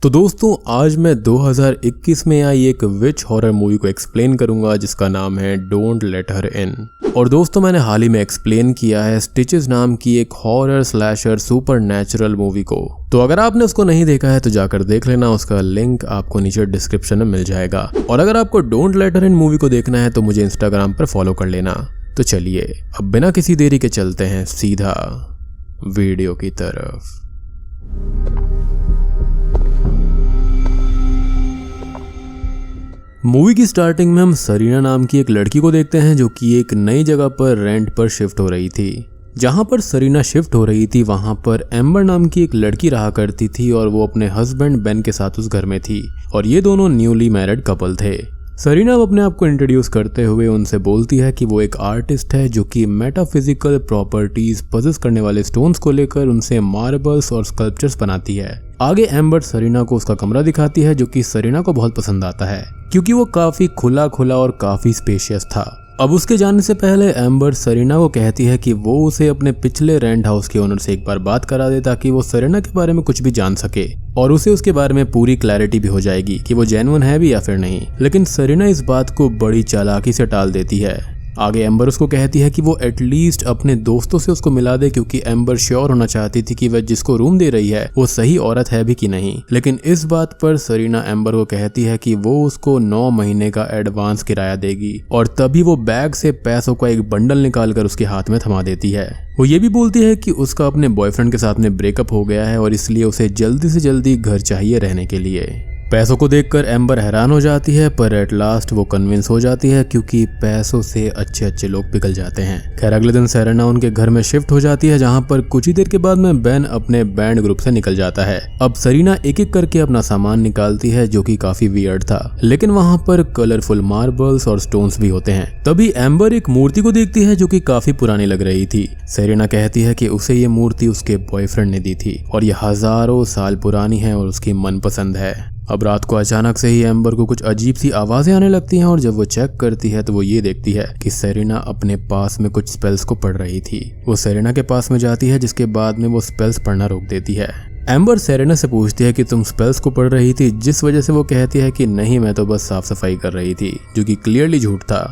तो दोस्तों आज मैं 2021 में आई एक विच हॉरर मूवी को एक्सप्लेन करूंगा जिसका नाम है डोंट लेट हर इन। और दोस्तों मैंने हाल ही में एक्सप्लेन किया है स्टिचेस नाम की एक horror slasher super natural movie को। तो अगर आपने उसको नहीं देखा है तो जाकर देख लेना, उसका लिंक आपको नीचे डिस्क्रिप्शन में मिल जाएगा। और अगर आपको don't let her in movie को देखना है तो मुझे इंस्टाग्राम पर फॉलो कर लेना। तो चलिए अब बिना किसी देरी के चलते हैं सीधा वीडियो की तरफ। मूवी की स्टार्टिंग में हम सरीना नाम की एक लड़की को देखते हैं जो कि एक नई जगह पर रेंट पर शिफ्ट हो रही थी। जहां पर सरीना शिफ्ट हो रही थी वहां पर एम्बर नाम की एक लड़की रहा करती थी और वो अपने हस्बैंड बेन के साथ उस घर में थी और ये दोनों न्यूली मैरिड कपल थे। सरीना अपने आप को इंट्रोड्यूस करते हुए उनसे बोलती है कि वो एक आर्टिस्ट है जो कि मेटाफिजिकल प्रॉपर्टीज पजेस करने वाले स्टोन्स को लेकर उनसे मार्बल्स और स्कल्पचर्स बनाती है। आगे एम्बर सरीना को उसका कमरा दिखाती है जो कि सरीना को बहुत पसंद आता है क्योंकि वो काफी खुला और काफी स्पेशियस था। अब उसके जाने से पहले एम्बर सरीना को कहती है कि वो उसे अपने पिछले रेंट हाउस के ओनर से एक बार बात करा दे ताकि वो सरीना के बारे में कुछ भी जान सके और उसे उसके बारे में पूरी क्लैरिटी भी हो जाएगी कि वो जेन्युइन है भी या फिर नहीं। लेकिन सरीना इस बात को बड़ी चालाकी से टाल देती है। आगे एम्बर उसको कहती है कि वो एटलीस्ट अपने दोस्तों से उसको मिला दे क्योंकि एम्बर श्योर होना चाहती थी कि वह जिसको रूम दे रही है वो सही औरत है भी कि नहीं। लेकिन इस बात पर सरीना एम्बर को कहती है कि वो उसको 9 महीने का एडवांस किराया देगी और तभी वो बैग से पैसों का एक बंडल निकालकर उसके हाथ में थमा देती है। वो ये भी बोलती है कि उसका अपने बॉयफ्रेंड के साथ में ब्रेकअप हो गया है और इसलिए उसे जल्दी से जल्दी घर चाहिए रहने के लिए। पैसों को देखकर एम्बर हैरान हो जाती है पर एट लास्ट वो कन्विंस हो जाती है क्योंकि पैसों से अच्छे अच्छे लोग पिघल जाते हैं। खैर अगले दिन सरीना उनके घर में शिफ्ट हो जाती है जहां पर कुछ ही देर के बाद में बेन अपने बैंड ग्रुप से निकल जाता है। अब सरीना एक एक करके अपना सामान निकालती है जो कि काफी वियर्ड था, लेकिन वहां पर कलरफुल मार्बल्स और स्टोन्स भी होते हैं। तभी एम्बर एक मूर्ति को देखती है जो कि काफी पुरानी लग रही थी। सरीना कहती है कि उसे ये मूर्ति उसके बॉयफ्रेंड ने दी थी और ये हजारों साल पुरानी है और उसकी मनपसंद है। अब रात को अचानक से ही एम्बर को कुछ अजीब सी आवाजें आने लगती हैं और जब वो चेक करती है तो वो ये देखती है कि सरीना अपने पास में कुछ स्पेल्स को पढ़ रही थी। वो सरीना के पास में जाती है जिसके बाद में वो स्पेल्स पढ़ना रोक देती है। एम्बर सरीना से पूछती है कि तुम स्पेल्स को पढ़ रही थी, जिस वजह से वो कहती है कि नहीं मैं तो बस साफ सफाई कर रही थी, जो कि क्लियरली झूठ था।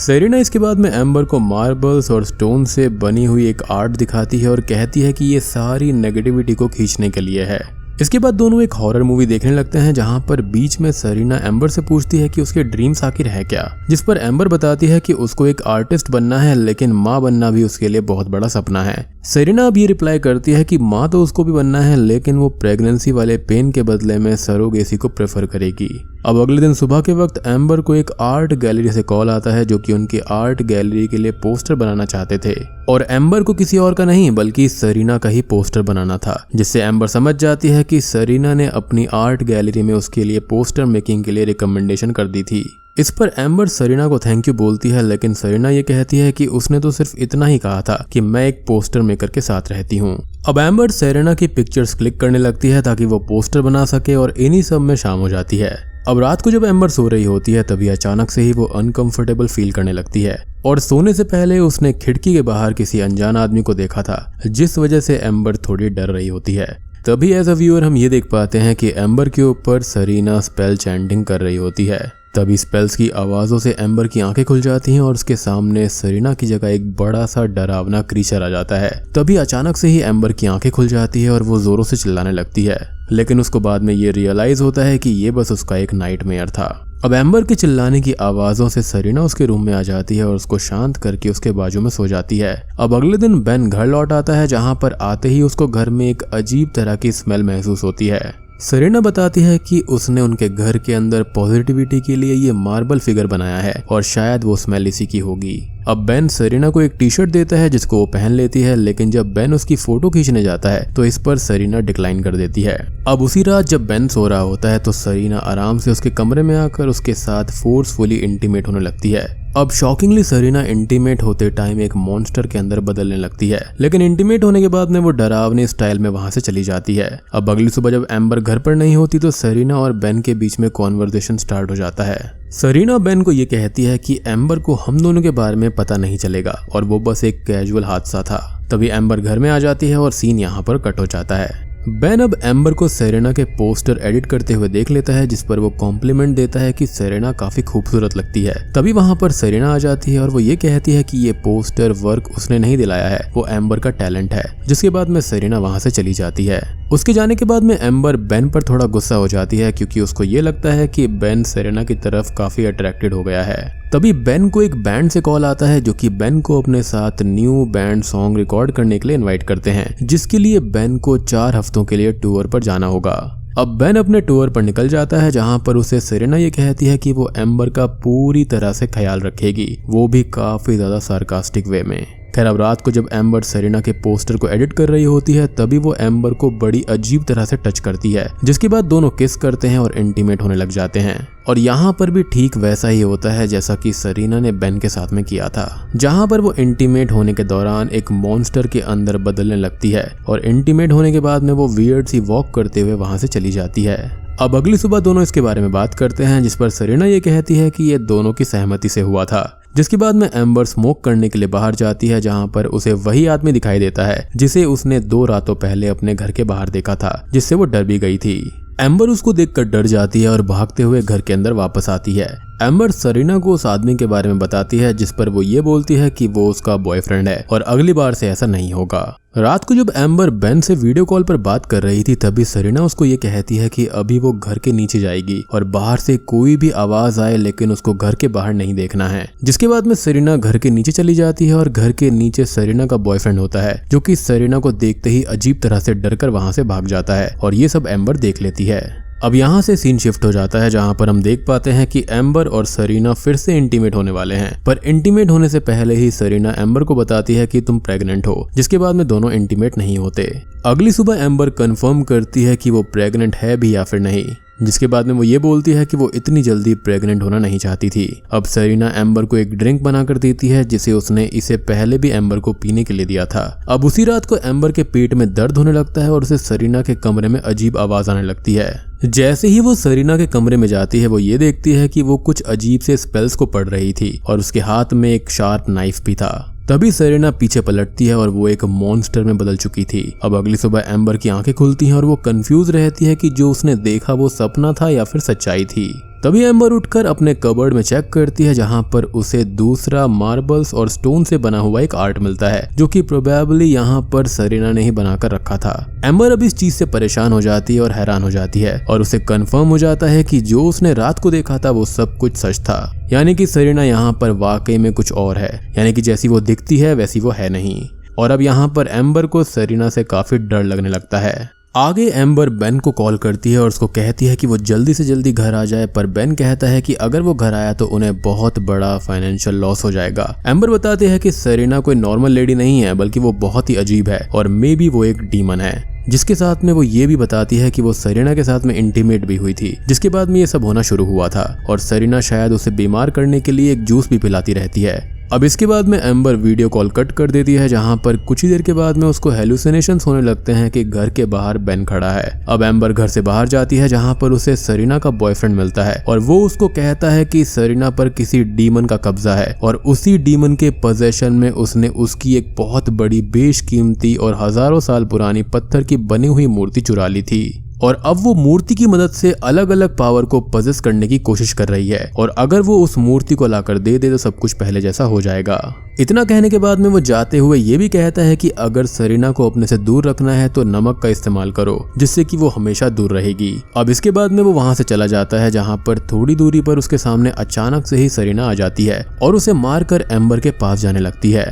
सरीना इसके बाद में एम्बर को मार्बल्स और स्टोन से बनी हुई एक आर्ट दिखाती है और कहती है कि ये सारी नेगेटिविटी को खींचने के लिए है। इसके बाद दोनों एक हॉरर मूवी देखने लगते हैं जहां पर बीच में सरीना एम्बर से पूछती है कि उसके ड्रीम्स आखिर है क्या, जिस पर एम्बर बताती है कि उसको एक आर्टिस्ट बनना है लेकिन माँ बनना भी उसके लिए बहुत बड़ा सपना है। सरीना अब ये रिप्लाई करती है कि माँ तो उसको भी बनना है लेकिन वो प्रेगनेंसी वाले पेन के बदले में सरोगेसी को प्रेफर करेगी। अब अगले दिन सुबह के वक्त एम्बर को एक आर्ट गैलरी से कॉल आता है जो कि उनकी आर्ट गैलरी के लिए पोस्टर बनाना चाहते थे और एम्बर को किसी और का नहीं बल्कि सरीना का ही पोस्टर बनाना था, जिससे एम्बर समझ जाती है कि सरीना ने अपनी आर्ट गैलरी में उसके लिए पोस्टर मेकिंग के लिए रिकमेंडेशन कर दी थी। इस पर एम्बर सरीना को थैंक यू बोलती है लेकिन सरीना ये कहती है कि उसने तो सिर्फ इतना ही कहा था कि मैं एक पोस्टर मेकर के साथ रहती हूँ। अब एम्बर सरीना की पिक्चर्स क्लिक करने लगती है ताकि वो पोस्टर बना सके और इन्हीं सब में शाम हो जाती है। अब रात को जब एम्बर सो रही होती है तभी अचानक से ही वो अनकंफर्टेबल फील करने लगती है और सोने से पहले उसने खिड़की के बाहर किसी अनजान आदमी को देखा था, जिस वजह से एम्बर थोड़ी डर रही होती है। तभी एज अ व्यूअर हम ये देख पाते हैं कि एम्बर के ऊपर सरीना स्पेल चैंटिंग कर रही होती है। तभी स्पेल्स की आवाजों से एम्बर की आंखें खुल जाती हैं और उसके सामने सरीना की जगह एक बड़ा सा डरावना क्रीचर आ जाता है। तभी अचानक से ही एम्बर की आंखें खुल जाती है और वो जोरों से चिल्लाने लगती है, लेकिन उसको बाद में ये रियलाइज होता है कि ये बस उसका एक नाइटमेयर था। अब एम्बर के चिल्लाने की आवाजों से सरीना उसके रूम में आ जाती है और उसको शांत करके उसके बाजू में सो जाती है। अब अगले दिन बेन घर लौट आता है जहां पर आते ही उसको घर में एक अजीब तरह की स्मेल महसूस होती है। सरीना बताती है कि उसने उनके घर के अंदर पॉजिटिविटी के लिए ये मार्बल फिगर बनाया है और शायद वो स्मेल इसी की होगी। अब बेन सरीना को एक टी शर्ट देता है जिसको वो पहन लेती है, लेकिन जब बेन उसकी फोटो खींचने जाता है तो इस पर सरीना डिक्लाइन कर देती है। अब उसी रात जब बेन सो रहा होता है तो सरीना आराम से उसके कमरे में आकर उसके साथ फोर्सफुली इंटीमेट होने लगती है। अब शॉकिंगली सरीना इंटीमेट होते टाइम एक मॉन्स्टर के अंदर बदलने लगती है, लेकिन इंटीमेट होने के बाद में वो डरावने स्टाइल में वहां से चली जाती है। अब अगली सुबह जब एम्बर घर पर नहीं होती तो सरीना और बेन के बीच में कॉन्वर्सेशन स्टार्ट हो जाता है। सरीना बेन को ये कहती है कि एम्बर को हम दोनों के बारे में पता नहीं चलेगा और वो बस एक कैजुअल हादसा था। तभी एम्बर घर में आ जाती है और सीन यहाँ पर कट हो जाता है। बेन अब एम्बर को सेरेना के पोस्टर एडिट करते हुए देख लेता है, जिस पर वो कॉम्प्लीमेंट देता है कि सेरेना काफी खूबसूरत लगती है। तभी वहां पर सेरेना आ जाती है और वो ये कहती है कि ये पोस्टर वर्क उसने नहीं दिलाया है, वो एम्बर का टैलेंट है। जिसके बाद में सेरेना वहां से चली जाती है। उसके जाने के बाद में एम्बर बेन पर थोड़ा गुस्सा हो जाती है, क्योंकि उसको ये लगता है कि बेन सेरेना की तरफ काफी अट्रैक्टेड हो गया है। तभी बेन को एक बैंड से कॉल आता है, जो कि बेन को अपने साथ न्यू बैंड सॉन्ग रिकॉर्ड करने के लिए इनवाइट करते हैं, जिसके लिए बेन को 4 हफ्तों के लिए टूर पर जाना होगा। अब बेन अपने टूर पर निकल जाता है, जहां पर उसे सेरेना ये कहती है कि वो एम्बर का पूरी तरह से ख्याल रखेगी, वो भी काफी ज्यादा सार्कास्टिक वे में। खैर, अब रात को जब एम्बर सेरेना के पोस्टर को एडिट कर रही होती है, तभी वो एम्बर को बड़ी अजीब तरह से टच करती है, जिसके बाद दोनों किस करते हैं और इंटीमेट होने लग जाते हैं। और यहाँ पर भी ठीक वैसा ही होता है जैसा कि सेरेना ने बेन के साथ में किया था, जहाँ पर वो इंटीमेट होने के दौरान एक मॉन्स्टर के अंदर बदलने लगती है और इंटीमेट होने के बाद में वो वियर्ड सी वॉक करते हुए वहां से चली जाती है। अब अगली सुबह दोनों इसके बारे में बात करते हैं, जिस पर सेरेना ये कहती है कि ये दोनों की सहमति से हुआ था। जिसके बाद में एम्बर स्मोक करने के लिए बाहर जाती है, जहां पर उसे वही आदमी दिखाई देता है जिसे उसने 2 रातों पहले अपने घर के बाहर देखा था, जिससे वो डर भी गई थी। एम्बर उसको देखकर डर जाती है और भागते हुए घर के अंदर वापस आती है। एम्बर सेरेना को उस आदमी के बारे में बताती है, जिस पर वो ये बोलती है कि वो उसका बॉयफ्रेंड है और अगली बार से ऐसा नहीं होगा। रात को जब एम्बर बेन से वीडियो कॉल पर बात कर रही थी, तभी सेरेना उसको ये कहती है कि अभी वो घर के नीचे जाएगी और बाहर से कोई भी आवाज आए लेकिन उसको घर के बाहर नहीं देखना है। जिसके बाद में सेरेना घर के नीचे चली जाती है और घर के नीचे सेरेना का बॉयफ्रेंड होता है, जो कि सेरेना को देखते ही अजीब तरह से डरकर वहां से भाग जाता है और ये सब एम्बर देख लेती है। अब यहाँ से सीन शिफ्ट हो जाता है, जहाँ पर हम देख पाते हैं कि एम्बर और सेरेना फिर से इंटीमेट होने वाले हैं, पर इंटीमेट होने से पहले ही सेरेना एम्बर को बताती है कि तुम प्रेग्नेंट हो, जिसके बाद में दोनों इंटीमेट नहीं होते। अगली सुबह एम्बर कंफर्म करती है कि वो प्रेग्नेंट है भी या फिर नहीं, जिसके बाद में वो ये बोलती है कि वो इतनी जल्दी प्रेग्नेंट होना नहीं चाहती थी। अब सेरेना एम्बर को एक ड्रिंक बनाकर देती है, जिसे उसने इसे पहले भी एम्बर को पीने के लिए दिया था। अब उसी रात को एम्बर के पेट में दर्द होने लगता है और उसे सेरेना के कमरे में अजीब आवाज आने लगती है। जैसे ही वो सेरेना के कमरे में जाती है, वो ये देखती है कि वो कुछ अजीब से स्पेल्स को पढ़ रही थी और उसके हाथ में एक शार्प नाइफ भी था। तभी सेरेना पीछे पलटती है और वो एक मॉन्स्टर में बदल चुकी थी। अब अगली सुबह एम्बर की आंखें खुलती हैं और वो कंफ्यूज रहती है कि जो उसने देखा वो सपना था या फिर सच्चाई थी। तभी एम्बर उठकर अपने कबर्ड में चेक करती है, जहां पर उसे दूसरा मार्बल्स और स्टोन से बना हुआ एक आर्ट मिलता है, जो कि प्रोबेबली यहाँ पर सेरेना ने ही बनाकर रखा था। एम्बर अब इस चीज से परेशान हो जाती है और हैरान हो जाती है और उसे कंफर्म हो जाता है कि जो उसने रात को देखा था वो सब कुछ सच था, यानी कि सेरेना यहाँ पर वाकई में कुछ और है, यानी कि जैसी वो दिखती है वैसी वो है नहीं। और अब यहाँ पर एम्बर को सेरेना से काफी डर लगने लगता है। आगे एम्बर बेन को कॉल करती है और उसको कहती है कि वो जल्दी से जल्दी घर आ जाए, पर बेन कहता है कि अगर वो घर आया तो उन्हें बहुत बड़ा फाइनेंशियल लॉस हो जाएगा। एम्बर बताते हैं कि सेरेना कोई नॉर्मल लेडी नहीं है, बल्कि वो बहुत ही अजीब है और मे बी वो एक डीमन है। जिसके साथ में वो ये भी बताती है कि वो सेरेना के साथ में इंटीमेट भी हुई थी, जिसके बाद में ये सब होना शुरू हुआ था और सेरेना शायद उसे बीमार करने के लिए एक जूस भी पिलाती रहती है। अब इसके बाद में एम्बर वीडियो कॉल कट कर देती है, जहां पर कुछ ही देर के बाद में उसको हेलुसिनेशंस होने लगते हैं कि घर के बाहर बेन खड़ा है। अब एम्बर घर से बाहर जाती है, जहां पर उसे सेरेना का बॉयफ्रेंड मिलता है और वो उसको कहता है कि सेरेना पर किसी डीमन का कब्जा है और उसी डीमन के पोजेशन में उसने उसकी एक बहुत बड़ी बेशकीमती और हजारों साल पुरानी पत्थर की बनी हुई मूर्ति चुरा ली थी और अब वो मूर्ति की मदद से अलग अलग पावर को पजेस करने की कोशिश कर रही है और अगर वो उस मूर्ति को लाकर दे दे तो सब कुछ पहले जैसा हो जाएगा। इतना कहने के बाद में वो जाते हुए ये भी कहता है कि अगर सेरेना को अपने से दूर रखना है तो नमक का इस्तेमाल करो, जिससे कि वो हमेशा दूर रहेगी। अब इसके बाद में वो वहां से चला जाता है, जहां पर थोड़ी दूरी पर उसके सामने अचानक से ही सेरेना आ जाती है और उसे मारकर एम्बर के पास जाने लगती है।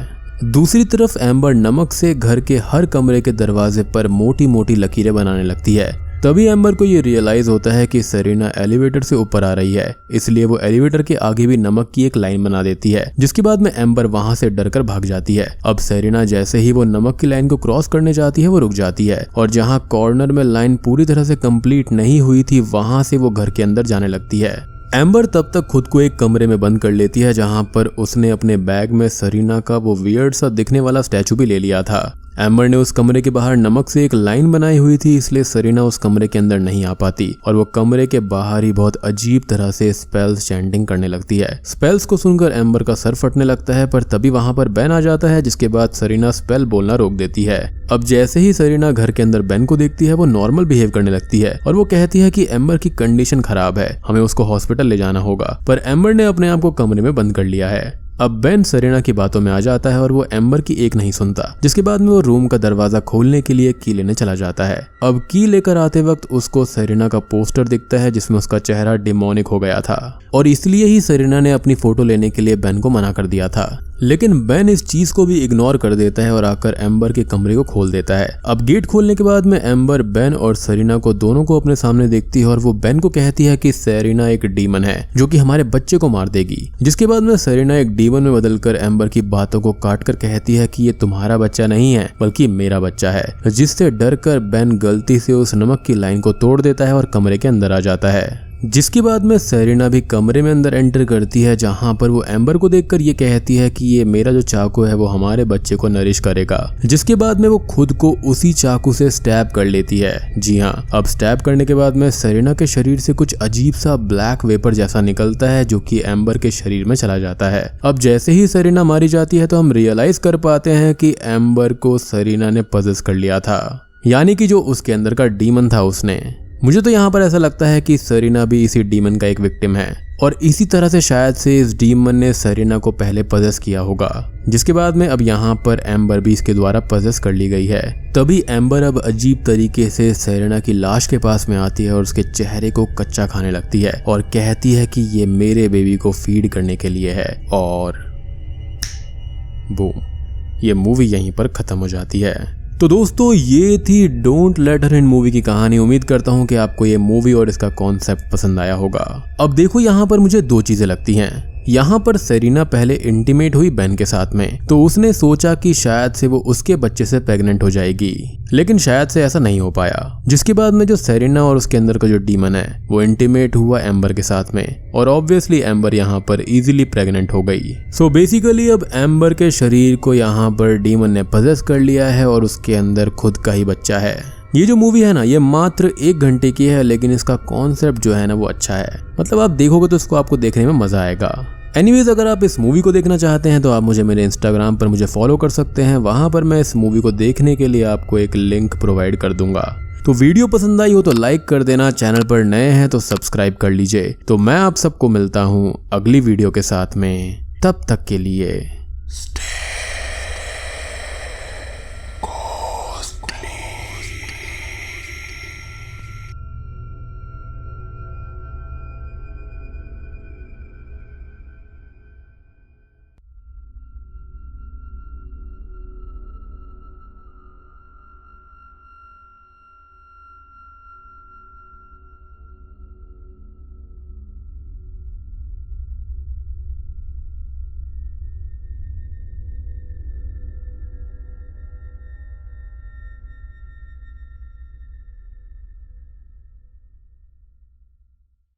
दूसरी तरफ एम्बर नमक से घर के हर कमरे के दरवाजे पर मोटी मोटी लकीरें बनाने लगती है। तभी एम्बर को ये रियलाइज होता है कि सेरेना एलिवेटर से ऊपर आ रही है, इसलिए वो एलिवेटर के आगे भी नमक की एक लाइन बना देती है, जिसके बाद में एम्बर वहां से डरकर भाग जाती है। अब सेरेना जैसे ही वो नमक की लाइन को क्रॉस करने जाती है वो रुक जाती है और जहां कॉर्नर में लाइन पूरी तरह से कंप्लीट नहीं हुई थी वहां से वो घर के अंदर जाने लगती है। एम्बर तब तक खुद को एक कमरे में बंद कर लेती है, जहां पर उसने अपने बैग में सेरेना का वो वियर्ड सा दिखने वाला स्टैचू भी ले लिया था। एम्बर ने उस कमरे के बाहर नमक से एक लाइन बनाई हुई थी, इसलिए सरीना उस कमरे के अंदर नहीं आ पाती और वो कमरे के बाहर ही बहुत अजीब तरह से स्पेल्स चैंटिंग करने लगती है। स्पेल्स को सुनकर एम्बर का सर फटने लगता है, पर तभी वहां पर बेन आ जाता है, जिसके बाद सरीना स्पेल बोलना रोक देती है। अब जैसे ही सरीना घर के अंदर बेन को देखती है, वो नॉर्मल बिहेव करने लगती है और वो कहती है कि एम्बर की कंडीशन खराब है, हमें उसको हॉस्पिटल ले जाना होगा। पर एम्बर ने अपने आप को कमरे में बंद कर लिया है। अब बेन सरीना की बातों में आ जाता है और वो एम्बर की एक नहीं सुनता, जिसके बाद में वो रूम का दरवाजा खोलने के लिए की लेने चला जाता है। अब की लेकर आते वक्त उसको सरीना का पोस्टर दिखता है, जिसमें उसका चेहरा डिमोनिक हो गया था और इसलिए ही सरीना ने अपनी फोटो लेने के लिए बेन को मना कर दिया था। लेकिन बेन इस चीज को भी इग्नोर कर देता है और आकर एम्बर के कमरे को खोल देता है। अब गेट खोलने के बाद में एम्बर बेन और सरीना को दोनों को अपने सामने देखती है और वो बेन को कहती है कि सरीना एक डीमन है जो कि हमारे बच्चे को मार देगी। जिसके बाद में सरीना एक डीमन में बदलकर एम्बर की बातों को काट कर कहती है कि ये तुम्हारा बच्चा नहीं है बल्कि मेरा बच्चा है, जिससे डर कर बेन गलती से उस नमक की लाइन को तोड़ देता है और कमरे के अंदर आ जाता है। जिसके बाद में सरीना भी कमरे में अंदर एंटर करती है, जहां पर वो एम्बर को देखकर ये कहती है कि ये मेरा जो चाकू है वो हमारे बच्चे को नरिश करेगा। जिसके बाद में वो खुद को उसी चाकू से स्टैब कर लेती है। जी हाँ, अब स्टैब करने के बाद में सरीना के शरीर से कुछ अजीब सा ब्लैक वेपर जैसा निकलता है, जो कि एम्बर के शरीर में चला जाता है। अब जैसे ही सरीना मारी जाती है तो हम रियलाइज कर पाते हैं कि एम्बर को सरीना ने पजेस कर लिया था, यानी कि जो उसके अंदर का डीमन था उसने। मुझे तो यहाँ पर ऐसा लगता है कि सरीना भी इसी डीमन का एक विक्टिम है और इसी तरह से शायद से इस डीमन ने सरीना को पहले पजेस किया होगा, जिसके बाद में अब यहाँ पर एम्बर भी इसके द्वारा पजेस कर ली गई है। तभी एम्बर अब अजीब तरीके से सरीना की लाश के पास में आती है और उसके चेहरे को कच्चा खाने लगती है और कहती है कि ये मेरे बेबी को फीड करने के लिए है। और बूम, ये मूवी यहीं पर खत्म हो जाती है। तो दोस्तों, ये थी don't let her in movie की कहानी। उम्मीद करता हूँ कि आपको ये मूवी और इसका कॉन्सेप्ट पसंद आया होगा। अब देखो, यहाँ पर मुझे दो चीजें लगती हैं। यहाँ पर सरीना पहले इंटीमेट हुई बेन के साथ में, तो उसने सोचा कि शायद से वो उसके बच्चे से प्रेग्नेंट हो जाएगी, लेकिन शायद से ऐसा नहीं हो पाया। जिसके बाद में जो सरीना और उसके अंदर का जो डीमन है वो इंटीमेट हुआ एम्बर के साथ में और ऑब्वियसली एम्बर यहाँ पर इजीली प्रेग्नेंट हो गई। सो बेसिकली अब एम्बर के शरीर को यहाँ पर डीमन ने पजेस कर लिया है और उसके अंदर खुद का ही बच्चा है। ये जो मूवी है ना, ये मात्र 1 घंटे की है, लेकिन इसका कॉन्सेप्ट जो है ना वो अच्छा है। मतलब आप देखोगे तो इसको आपको देखने में मजा आएगा। एनीवेज, अगर आप इस मूवी को देखना चाहते हैं तो आप मुझे मेरे इंस्टाग्राम पर मुझे फॉलो कर सकते हैं। वहां पर मैं इस मूवी को देखने के लिए आपको एक लिंक प्रोवाइड कर दूंगा। तो वीडियो पसंद आई हो तो लाइक कर देना, चैनल पर नए हैं तो सब्सक्राइब कर लीजिए। तो मैं आप सबको मिलता हूँ अगली वीडियो के साथ में, तब तक के लिए स्टे